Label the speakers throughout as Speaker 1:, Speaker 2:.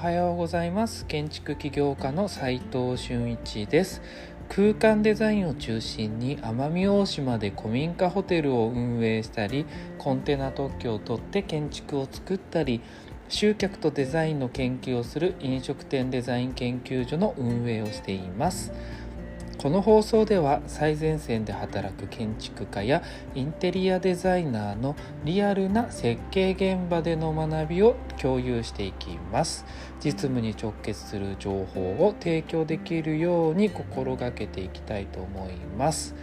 Speaker 1: はようございます。建築起業家の斉藤俊一です。空間デザインを中心に奄美大島で古民家ホテルを運営したり、コンテナ特許を取って建築を作ったり、集客とデザインの研究をする飲食店デザイン研究所の運営をしています。この放送では最前線で働く建築家やインテリアデザイナーのリアルな設計現場での学びを共有していきます。実務に直結する情報を提供できるように心がけていきたいと思います。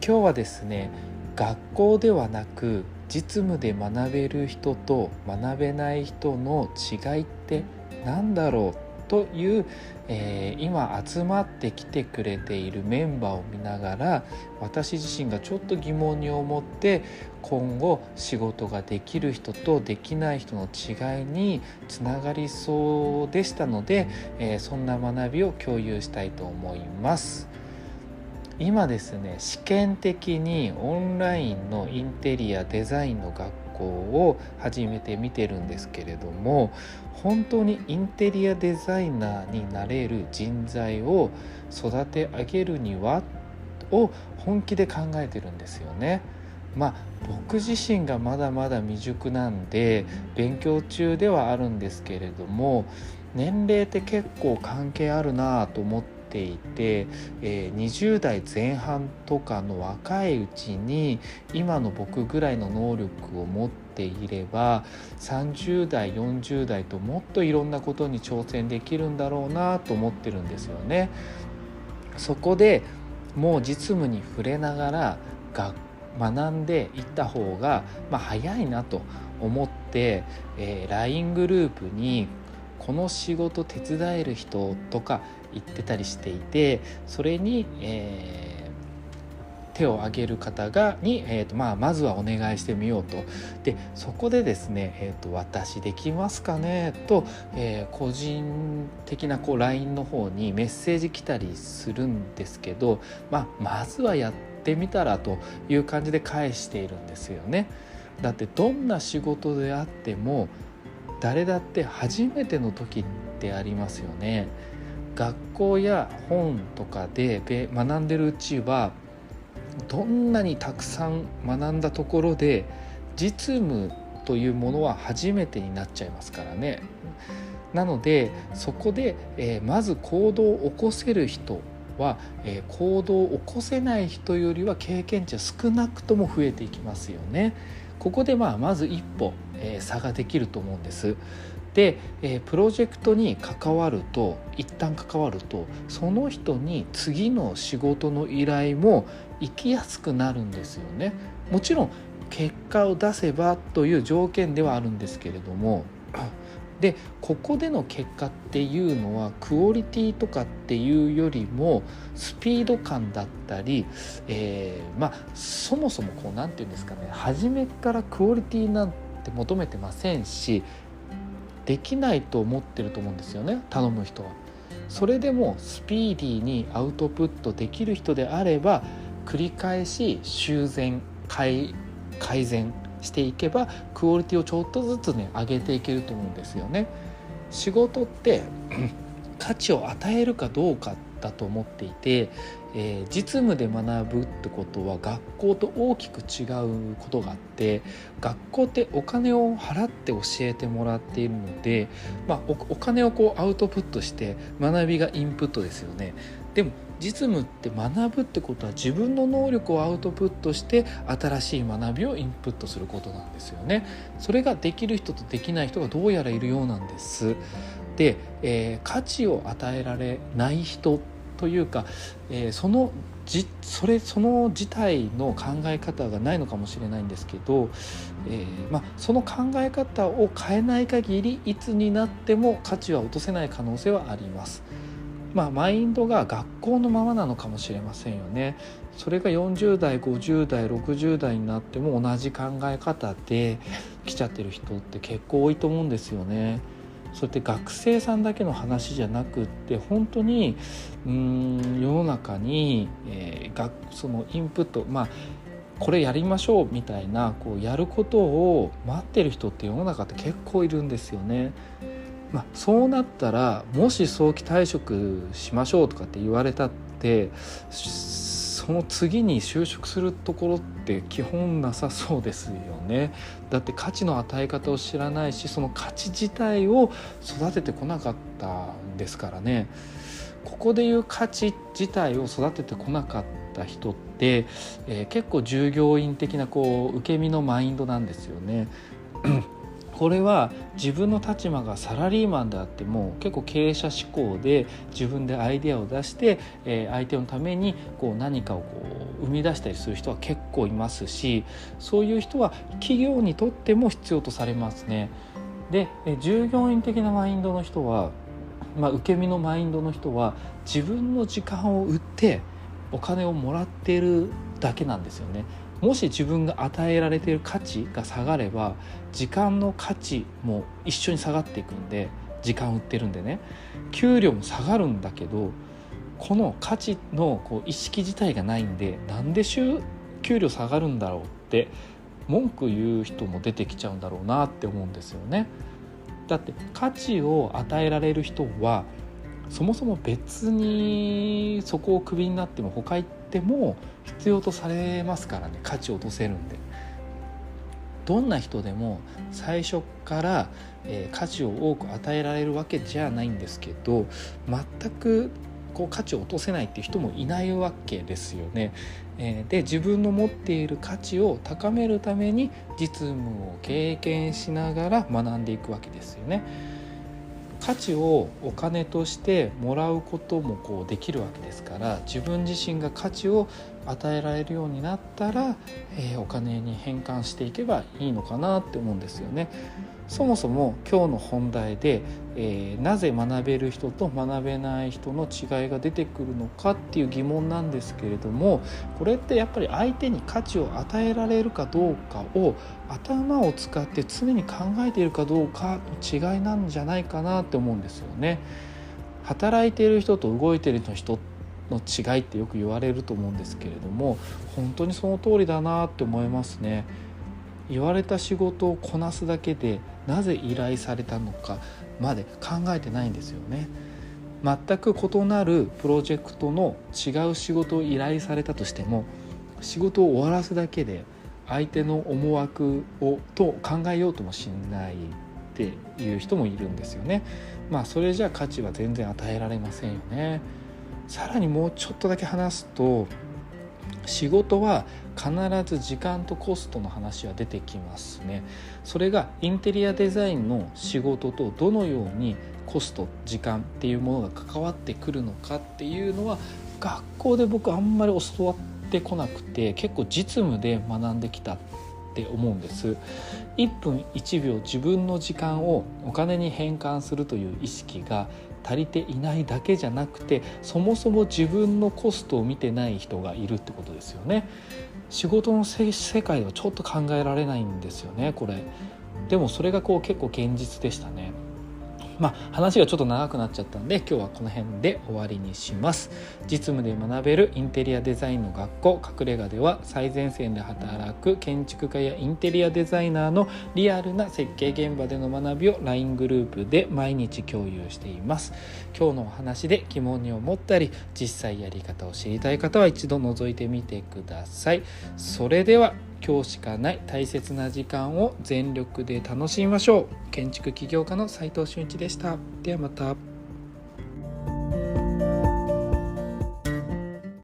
Speaker 1: 今日はですね、学校ではなく実務で学べる人と学べない人の違いって何だろうという、今集まってきてくれているメンバーを見ながら、私自身がちょっと疑問に思って、今後仕事ができる人とできない人の違いにつながりそうでしたので、そんな学びを共有したいと思います。今ですね、試験的にオンラインのインテリアデザインの学校を始めてみてるんですけれども、本当にインテリアデザイナーになれる人材を育て上げるにはを本気で考えてるんですよね。僕自身がまだまだ未熟なんで勉強中ではあるんですけれども、年齢って結構関係あるなと思っていて、20代前半とかの若いうちに今の僕ぐらいの能力を持っていれば、30代40代ともっといろんなことに挑戦できるんだろうなと思ってるんですよね。そこでもう実務に触れながら学んでいった方が、早いなと思って、LINE グループにこの仕事手伝える人とか言ってたりしていて、それに、手を挙げる方に、まずはお願いしてみようと。でそこでですね、私できますかねと、個人的なLINE の方にメッセージ来たりするんですけど、まずはやってみたらという感じで返しているんですよね。だってどんな仕事であっても誰だって初めての時ってありますよね。学校や本とかで学んでるうちはどんなにたくさん学んだところで実務というものは初めてになっちゃいますからね。なのでそこで、まず行動を起こせる人は、行動を起こせない人よりは経験値は少なくとも増えていきますよね。ここでまず一歩、差ができると思うんです。で、プロジェクトに一旦関わるとその人に次の仕事の依頼も行きやすくなるんですよね。もちろん結果を出せばという条件ではあるんですけれども、でここでの結果っていうのはクオリティとかっていうよりもスピード感だったり、そもそもなんていうんですかね、初めからクオリティなんて求めてませんし、できないと思ってると思うんですよね、頼む人は。それでもスピーディーにアウトプットできる人であれば、繰り返し修繕改善していけばクオリティをちょっとずつね上げていけると思うんですよね。仕事って価値を与えるかどうかだと思っていて、実務で学ぶってことは学校と大きく違うことがあって、学校ってお金を払って教えてもらっているので、お金をアウトプットして学びがインプットですよね。でも実務って学ぶってことは自分の能力をアウトプットして新しい学びをインプットすることなんですよね。それができる人とできない人がどうやらいるようなんです。で、価値を与えられない人というか、その事態の考え方がないのかもしれないんですけど、その考え方を変えない限りいつになっても価値は落とせない可能性はあります。マインドが学校のままなのかもしれませんよね。それが40代50代60代になっても同じ考え方で来ちゃってる人って結構多いと思うんですよね。それって学生さんだけの話じゃなくって、本当に世の中に、そのインプット、これやりましょうみたいなやることを待ってる人って世の中って結構いるんですよね。そうなったらもし早期退職しましょうとかって言われたってその次に就職するところって基本なさそうですよね。だって価値の与え方を知らないし、その価値自体を育ててこなかったんですからね。ここでいう価値自体を育ててこなかった人って、結構従業員的な受け身のマインドなんですよね。これは自分の立場がサラリーマンであっても結構経営者志向で自分でアイデアを出して、相手のために何かを生み出したりする人は結構いますし、そういう人は企業にとっても必要とされますね。で、従業員的なマインドの人は、受け身のマインドの人は自分の時間を売ってお金をもらっているだけなんですよね。もし自分が与えられている価値が下がれば時間の価値も一緒に下がっていくんで、時間売ってるんでね、給料も下がるんだけどこの価値の意識自体がないんで、なんで給料下がるんだろうって文句言う人も出てきちゃうんだろうなって思うんですよね。だって価値を与えられる人はそもそも別にそこをクビになっても他行っても必要とされますからね。価値を落とせるんで、どんな人でも最初から、価値を多く与えられるわけじゃないんですけど、全く価値を落とせないっていう人もいないわけですよね。で、自分の持っている価値を高めるために実務を経験しながら学んでいくわけですよね。価値をお金としてもらうこともできるわけですから、自分自身が価値を与えられるようになったら、お金に変換していけばいいのかなって思うんですよね。そもそも今日の本題で、なぜ学べる人と学べない人の違いが出てくるのかっていう疑問なんですけれども、これってやっぱり相手に価値を与えられるかどうかを頭を使って常に考えているかどうかの違いなんじゃないかなって思うんですよね。働いている人と動いている人の違いってよく言われると思うんですけれども、本当にその通りだなって思いますね。言われた仕事をこなすだけでなぜ依頼されたのかまで考えてないんですよね。全く異なるプロジェクトの違う仕事を依頼されたとしても、仕事を終わらすだけで相手の思惑と考えようともしないっていう人もいるんですよね。それじゃ価値は全然与えられませんよね。さらにもうちょっとだけ話すと、仕事は必ず時間とコストの話は出てきますね。それがインテリアデザインの仕事とどのようにコスト、時間っていうものが関わってくるのかっていうのは学校で僕あんまり教わってこなくて、結構実務で学んできたって思うんです。1分1秒自分の時間をお金に変換するという意識が足りていないだけじゃなくて、そもそも自分のコストを見てない人がいるってことですよね。仕事の世界ではちょっと考えられないんですよね、これ。でもそれが結構現実でしたね。話がちょっと長くなっちゃったんで今日はこの辺で終わりにします。実務で学べるインテリアデザインの学校隠れ家では、最前線で働く建築家やインテリアデザイナーのリアルな設計現場での学びを LINE グループで毎日共有しています。今日のお話で疑問に思ったり実際やり方を知りたい方は一度覗いてみてください。それでは今日しかない大切な時間を全力で楽しみましょう。建築起業家の斉藤俊一でした。ではまた。